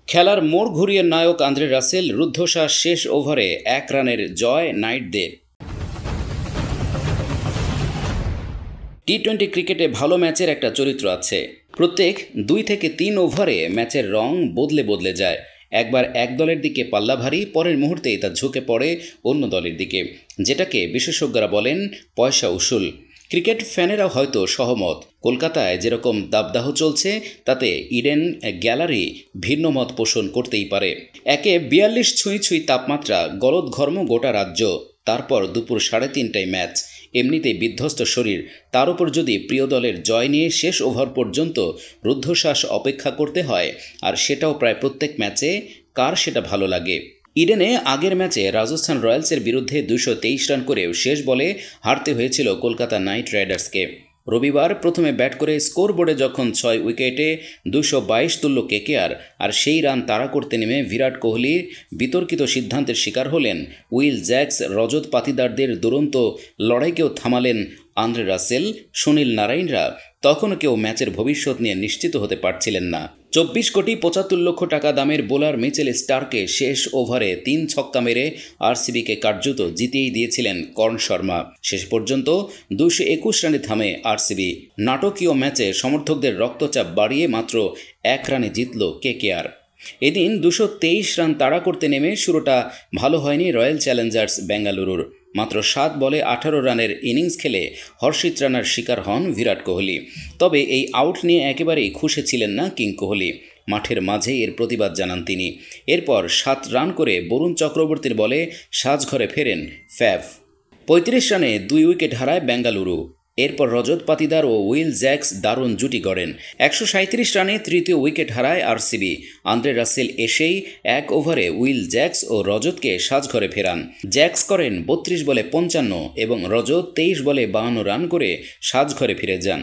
খেলার মোড় ঘুরিয়ে নায়ক আন্দ্রে রাসেল রুদ্ধশ্বাস শেষ ওভারে 1 রানের জয় নাইটদের। টি-20 ক্রিকেটে ভালো ম্যাচের একটা চরিত্র আছে। প্রত্যেক 2 থেকে 3 ওভারে ম্যাচের রং বদলে বদলে যায়। একবার এক দলের দিকে পাল্লা ভারী, পরের মুহূর্তেই তা ঝুঁকে পড়ে অন্য দলের দিকে, যেটাকে বিশেষজ্ঞরা বলেন পয়সা উসুল। ক্রিকেট ফ্যানেরা হয়তো সহমত, কলকাতায় যেরকম দাবদাহ চলছে তাতে ইডেন গ্যালারি ভিন্ন মত পোষণ করতেই পারে। একে 42 ছুঁই ছুঁই তাপমাত্রা, গলদঘর্ম গোটা রাজ্য, তারপর দুপুর 3:30টায় ম্যাচ। এমনিতেই বিধ্বস্ত শরীর, তার উপর যদি প্রিয় দলের জয় নিয়ে শেষ ওভার পর্যন্ত রুদ্ধশ্বাস অপেক্ষা করতে হয়, আর সেটাও প্রায় প্রত্যেক ম্যাচে, কার সেটা ভালো লাগে? ইডেনে আগের ম্যাচে রাজস্থান রয়্যালসের বিরুদ্ধে 223 রান করেও শেষ বলে হারতে হয়েছিল কলকাতা নাইট রাইডার্সকে। রবিবার প্রথমে ব্যাট করে স্কোরবোর্ডে যখন 6 উইকেটে 222 তুলল কেকেআর, আর সেই রান তাড়া করতে নেমে বিরাট কোহলির বিতর্কিত সিদ্ধান্তের শিকার হলেন উইল জ্যাক্স, রজত পাতিদারদের দুরন্ত লড়াইকেও থামালেন আন্দ্রে রাসেল, সুনীল নারাইনরা, তখনও কেউ ম্যাচের ভবিষ্যৎ নিয়ে নিশ্চিত হতে পারছিলেন না। 24,75,00,000 টাকা দামের বোলার মিচেল স্টার্ককে শেষ ওভারে 3 ছক্কা মেরে আরসিবিকে কার্যত জিতিয়েই দিয়েছিলেন কর্ণ শর্মা। শেষ পর্যন্ত 221 রানে থামে আরসিবি। নাটকীয় ম্যাচে সমর্থকদের রক্তচাপ বাড়িয়ে মাত্র 1 রানে জিতল কেকেআর। এদিন 223 রান তাড়া করতে নেমে শুরুটা ভালো হয়নি রয়্যাল চ্যালেঞ্জার্স বেঙ্গালুরুর। মাত্র 7 বলে 18 রানের ইনিংস খেলে হর্ষিত রানার শিকার হন বিরাট কোহলি। তবে এই আউট নিয়ে একেবারেই খুশি ছিলেন না কিং কোহলি। মাঠের মাঝেই এর প্রতিবাদ জানান তিনি। এরপর 7 রান করে বরুণ চক্রবর্তীর বলে সাজঘরে ফেরেন ফ্যাফ। 35 রানে 2 উইকেট হারায় বেঙ্গালুরু। এরপর রজত পাতিদার ও উইল জ্যাক্স দারুণ জুটি গড়েন। 137 রানে তৃতীয় উইকেট হারায় আরসিবি। আন্দ্রে রাসেল এসেই 1 ওভারে উইল জ্যাক্স ও রজতকে সাজঘরে ফেরান। জ্যাক্স করেন 32 বলে 55 এবং রজত 23 বলে 52 রান করে সাজঘরে ফিরে যান।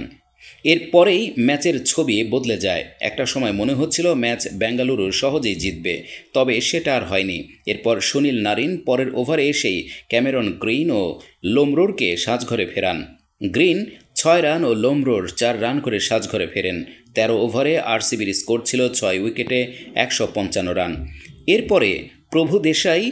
এরপরেই ম্যাচের ছবি বদলে যায়। একটা সময় মনে হচ্ছিল ম্যাচ বেঙ্গালুরু সহজেই জিতবে, তবে সেটা আর হয়নি। এরপর সুনীল নারিন পরের ওভারে এসেই ক্যামেরন গ্রিন ও লোমরোরকে সাজঘরে ফেরান। গ্রিন 6 রান ও লোমরোর 4 রান করে সাজঘরে ফেরেন। 13 ওভারে আরসিবির স্কোর ছিল 6 উইকেটে 155 রান। এরপরে প্রভু দেশাই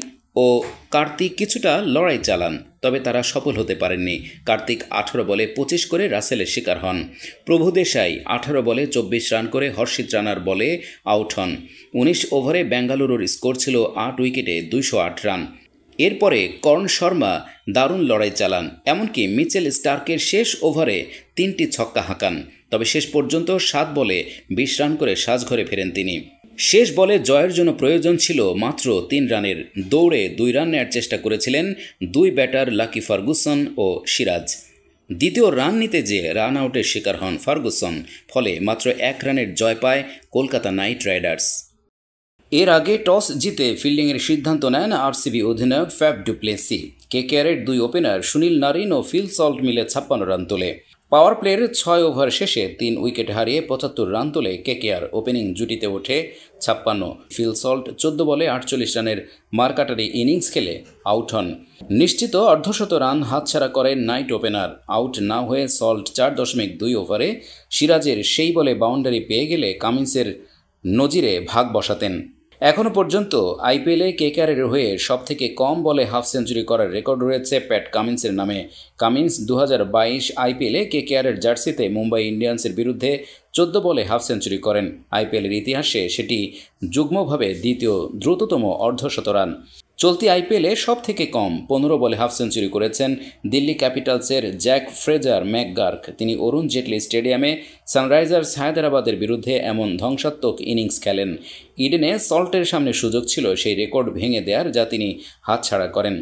ও কার্তিক কিছুটা লড়াই চালান, তবে তারা সফল হতে পারেননি। কার্তিক 18 বলে 25 করে রাসেলের শিকার হন। প্রভু দেশাই 18 বলে 24 রান করে হর্ষিত রানার বলে আউট হন। 19 ওভারে বেঙ্গালুরুর স্কোর ছিল 8 উইকেটে 208 রান। এরপরে কর্ণ শর্মা দারুণ লড়াই চালান, এমনকি মিচেল স্টার্কের শেষ ওভারে 3টি ছক্কা হাঁকান। তবে শেষ পর্যন্ত 7 বলে 20 রান করে সাজঘরে ফেরেন তিনি। শেষ বলে জয়ের জন্য প্রয়োজন ছিল মাত্র 3 রানের। দৌড়ে 2 রান নেওয়ার চেষ্টা করেছিলেন 2 ব্যাটার লাকি ফার্গুসন ও সিরাজ। দ্বিতীয় রান নিতে যেয়ে রান আউটের শিকার হন ফার্গুসন, ফলে মাত্র 1 রানের জয় পায় কলকাতা নাইট রাইডার্স। এর আগে টস জিতে ফিল্ডিংয়ের সিদ্ধান্ত নেন আরসিবি অধিনায়ক ফ্যাফ ডু প্লেসি। কেকেআরের 2 ওপেনার সুনীল নারিন ও ফিল সল্ট মিলে 56 রান তোলে। পাওয়ার প্লের 6 ওভার শেষে 3 উইকেট হারিয়ে 75 রান তোলে কেকেআর। ওপেনিং জুটিতে ওঠে 56। ফিল সল্ট 14 বলে 48 রানের মারকাটারি ইনিংস খেলে আউট হন। নিশ্চিত অর্ধশত রান হাতছাড়া করেন নাইট ওপেনার। আউট না হয়ে সল্ট 4.2 ওভারে সিরাজের সেই বলে বাউন্ডারি পেয়ে গেলে কামিন্সের নজিরে ভাগ বসাতেন। এখনও পর্যন্ত আইপিএলে কেকেআরের হয়ে সবথেকে কম বলে হাফ সেঞ্চুরি করার রেকর্ড রয়েছে প্যাট কামিন্সের নামে। কামিন্স 2022 আইপিএলে কেকেআরের জার্সিতে মুম্বাই ইন্ডিয়ান্সের বিরুদ্ধে 14 বলে হাফ সেঞ্চুরি করেন। আইপিএলের ইতিহাসে সেটি যুগ্মভাবে দ্বিতীয় দ্রুততম অর্ধশত রান। চলতি আইপিএলে সব থেকে কম 15 বলে হাফ সেঞ্চুরি করেছেন দিল্লি ক্যাপিটালসের জ্যাক ফ্রেজার ম্যাকগার্ক। তিনি অরুণ জেটলি স্টেডিয়ামে সানরাইজার্স হায়দ্রাবাদের বিরুদ্ধে এমন ধ্বংসাত্মক ইনিংস খেলেন। ইডেনে সল্টের সামনে সুযোগ ছিল সেই রেকর্ড ভেঙে দেওয়ার, যা তিনি হাতছাড়া করেন।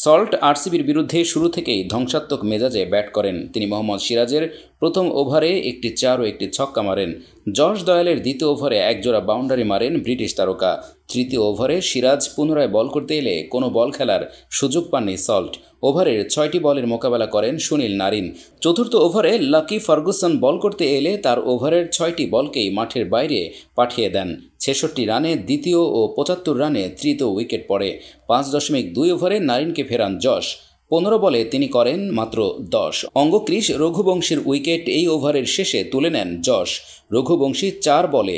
সল্ট আরসিবির বিরুদ্ধে শুরু থেকেই ধ্বংসাত্মক মেজাজে ব্যাট করেন। তিনি মোহাম্মদ সিরাজের প্রথম ওভারে একটি 4 ও একটি ছক্কা মারেন। জশ দয়ালের দ্বিতীয় ওভারে একজোড়া বাউন্ডারি মারেন ব্রিটিশ তারকা। তৃতীয় ওভারে সিরাজ পুনরায় বল করতে এলে কোনো বল খেলার সুযোগ পাননি সল্ট। ওভারের 6টি বলের মোকাবেলা করেন সুনীল নারিন। চতুর্থ ওভারে লাকি ফার্গুসন বল করতে এলে তার ওভারের 6টি বলকেই মাঠের বাইরে পাঠিয়ে দেন। 66 রানে দ্বিতীয় ও 75 রানে তৃতীয় উইকেট পড়ে। 5.2 ওভারে নারিনকে ফেরান যশ। 15 বলে তিনি করেন মাত্র 10। অঙ্গক্রিস রঘুবংশীর উইকেট এই ওভারের শেষে তুলে নেন যশ। রঘুবংশী 4 বলে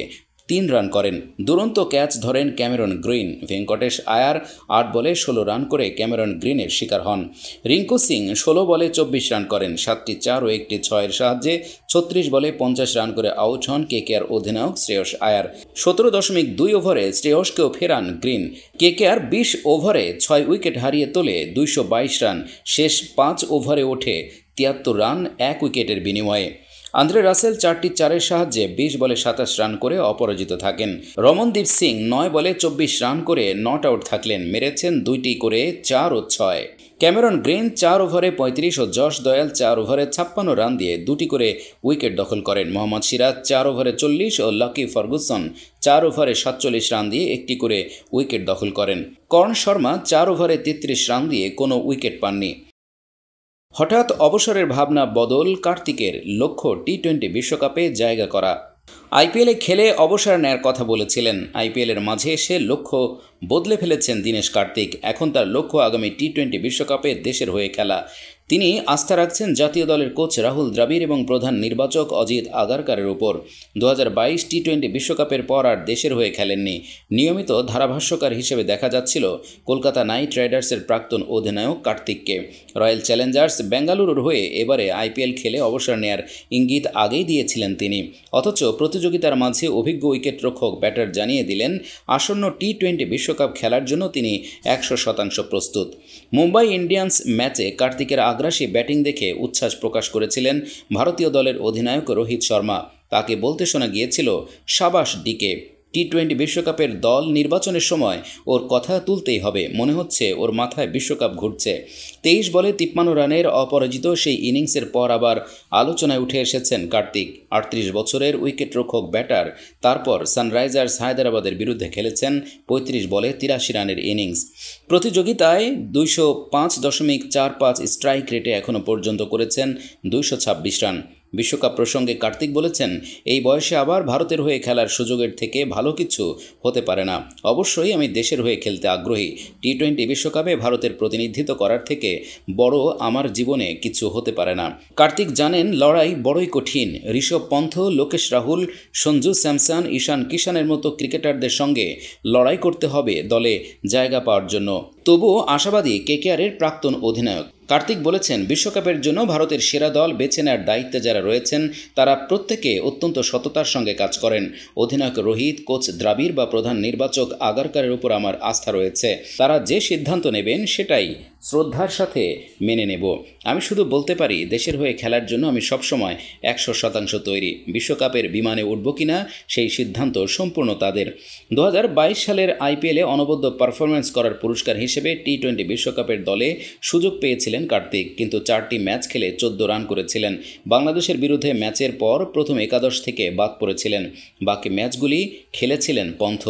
3 রান করেন। দুরন্ত ক্যাচ ধরেন ক্যামেরন গ্রিন। ভেঙ্কটেশ আয়ার 8 বলে 16 রান করে ক্যামেরন গ্রিনের শিকার হন। রিঙ্কু সিং 16 বলে 24 রান করেন, 7টি 4 ও 1টি 6-এর সাহায্যে 36 বলে 50 রান করে আউট হন কেকেআর অধিনায়ক শ্রেয়স আয়ার। 17.2 ওভারে শ্রেয়সকেও ফেরান গ্রিন। কেকেআর 20 ওভারে 6 উইকেট হারিয়ে তোলে 222 রান। শেষ 5 ওভারে ওঠে 73 রান 1 উইকেটের বিনিময়ে। আন্দ্রে রাসেল 4টি 4-এর সাহায্যে 20 বলে 27 রান করে অপরাজিত থাকেন। রমনদীপ সিং 9 বলে 24 রান করে নট আউট থাকলেন, মেরেছেন 2টি করে 4 ও 6। ক্যামেরন গ্রিন 4 ওভারে 35 ও যশ দয়াল 4 ওভারে 56 রান দিয়ে 2টি করে উইকেট দখল করেন। মোহাম্মদ সিরাজ 4 ওভারে 40 ও লাকি ফার্গুসন 4 ওভারে 47 রান দিয়ে 1টি করে উইকেট দখল করেন। কর্ণ শর্মা 4 ওভারে 33 রান দিয়ে কোনো উইকেট পাননি। হঠাৎ অবসরের ভাবনা বদল কার্তিকের, লক্ষ্য টি-20 বিশ্বকাপে জায়গা করা। আইপিএলে খেলে অবসর নেয়ার কথা বলেছিলেন। আইপিএলের মাঝে এসে লক্ষ্য বদলে ফেলেছেন দীনেশ কার্তিক। এখন তার লক্ষ্য আগামী টি-20 বিশ্বকাপে দেশের হয়ে খেলা। তিনি আস্থা রাখছেন জাতীয় দলের কোচ রাহুল দ্রাবিড় এবং প্রধান নির্বাচক অজিত আগারকারের উপর। 2022 টি-20 বিশ্বকাপের পর আর দেশের হয়ে খেলেননি। নিয়মিত ধারাভাষ্যকার হিসেবে দেখা যাচ্ছিল কলকাতা নাইট রাইডার্সের প্রাক্তন অধিনায়ক কার্তিককে। রয়্যাল চ্যালেঞ্জার্স বেঙ্গালুরুর হয়ে এবারে আইপিএল খেলে অবসর নেয়ার ইঙ্গিত আগেই দিয়েছিলেন তিনি। অথচ প্রতিযোগিতার মাঝে অভিজ্ঞ উইকেটরক্ষক ব্যাটার জানিয়ে দিলেন আসন্ন টি-20 বিশ্বকাপ খেলার জন্য তিনি 100% প্রস্তুত। মুম্বাই ইন্ডিয়ান্স ম্যাচে কার্তিকের আগ্রাসী ব্যাটিং দেখে উচ্ছ্বাস প্রকাশ করেছিলেন ভারতীয় দলের অধিনায়ক রোহিত শর্মা। তাকে বলতে শোনা গিয়েছিল, সাবাস ডিকে, টি-20 বিশ্বকাপের দল নির্বাচনের সময় ওর কথা তুলতেই হবে, মনে হচ্ছে ওর মাথায় বিশ্বকাপ ঘুরছে। 23 বলে 53 রানের অপরাজিত সেই ইনিংসের পর আবার আলোচনায় উঠে এসেছেন কার্তিক। 38 বছরের উইকেটরক্ষক ব্যাটার তারপর সানরাইজার্স হায়দ্রাবাদের বিরুদ্ধে খেলেছেন 35 বলে 83 রানের ইনিংস। প্রতিযোগিতায় 205.45 স্ট্রাইক রেটে এখনও পর্যন্ত করেছেন 226 রান। বিশ্বকাপ প্রসঙ্গে কার্তিক বলেছেন, এই বয়সে আবার ভারতের হয়ে খেলার সুযোগের থেকে ভালো কিছু হতে পারে না। অবশ্যই আমি দেশের হয়ে খেলতে আগ্রহী। টি-20 বিশ্বকাপে ভারতের প্রতিনিধিত্ব করার থেকে বড় আমার জীবনে কিছু হতে পারে না। কার্তিক জানেন লড়াই বড়ই কঠিন। ঋষভ পন্থ, লোকেশ রাহুল, সঞ্জু স্যামসন, ঈশান কিষানের মতো ক্রিকেটারদের সঙ্গে লড়াই করতে হবে দলে জায়গা পাওয়ার জন্য। তবুও আশাবাদী কেকেআরের প্রাক্তন অধিনায়ক। কার্তিক বলেছেন, বিশ্বকাপের জন্য ভারতের সেরা দল বেছে নেওয়ার দায়িত্বে যারা রয়েছেন তারা প্রত্যেকে অত্যন্ত সততার সঙ্গে কাজ করেন। অধিনায়ক রোহিত, কোচ দ্রাবিড় বা প্রধান নির্বাচক আগারকারের উপর আমার আস্থা রয়েছে। তারা যে সিদ্ধান্ত নেবেন সেটাই শ্রদ্ধার সাথে মেনে নেব। আমি শুধু বলতে পারি, দেশের হয়ে খেলার জন্য আমি সবসময় 100% তৈরি। বিশ্বকাপের বিমানে উঠব কিনা সেই সিদ্ধান্ত সম্পূর্ণ তাদের। 2022 সালের আইপিএলে অনবদ্য পারফরম্যান্স করার পুরস্কার হিসেবে টি-20 বিশ্বকাপের দলে সুযোগ পেয়েছিলেন কার্তিক, কিন্তু 4টি ম্যাচ খেলে 14 রান করেছিলেন। বাংলাদেশের বিরুদ্ধে ম্যাচের পর প্রথম একাদশ থেকে বাদ পড়েছিলেন। বাকি ম্যাচগুলি খেলেছিলেন পন্থ।